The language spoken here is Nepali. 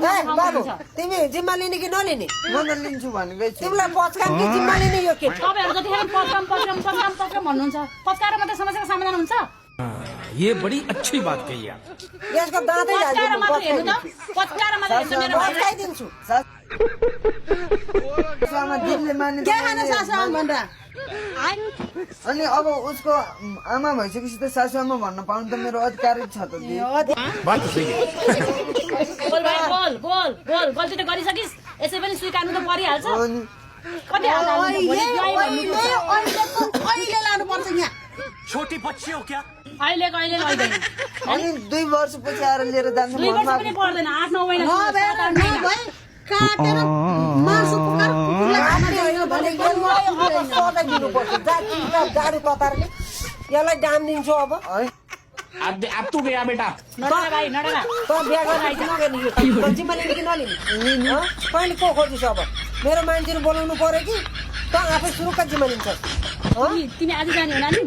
आफ्नो बाबु ठाउँमा हुन्छ तिमी जिम्मा लिने कि नलिने म त लिन्छु भनेकै छु तिमीलाई पचकाम कि जिम्मा लिने यो के तपाईहरु जतिखेर पचकाम भन्नुहुन्छ पचकाएर मात्रै समस्याको समाधान हुन्छ ये बड़ी अच्छी बात कही आप। यसको दाँतै पचकाएर झाल्दिनु, मात्रै हेर्नु पचकाइदिन्छु। त पचकाएर मात्रै हेर्नु मेरो भाइ पचकाइदिन्छु सासुआमा दिदीले मान्ने के खाने सासुआमा भनेर अनि अब उसको आमा भइसकेपछि त सासुआमा भन्न पाउनु त मेरो अधिकार छ त दिदी बात तो सही है। बोल भाइ बोल गल्ती त गरिसकिस् यसै पनि स्वीकार्नु त परिहाल्छ अनि कति हाल्दा हुन्छ भोलि ज्वाइँ भन्नुपर्छ अहिले लानुपर्छ यहाँ छोटी बच्ची हो क्या? अहिलेको अहिले लैदैन अनि 2 वर्षपछि आएर लिएर जान्छ 2 वर्ष पनि पर्दैन 8-9 महिना काटेर मासु पुकार कुकुरलाई खान दिनु भने यसलाई अब सधैँ दिनुपर्छ जातिका गाडी ततारले यसलाई दाम दिन्छु अब अब तू गया बेटा। नडरा भाइ नडरा त बिहा गर्ने जिम्मा लिने कि नलिने कहिले को खोजिस् अब मेरो मान्छेहरू बोलाउनु पर्यो कि त आफै सुरुका जिम्मा लिन्छस् तिमी आज जाने होला नि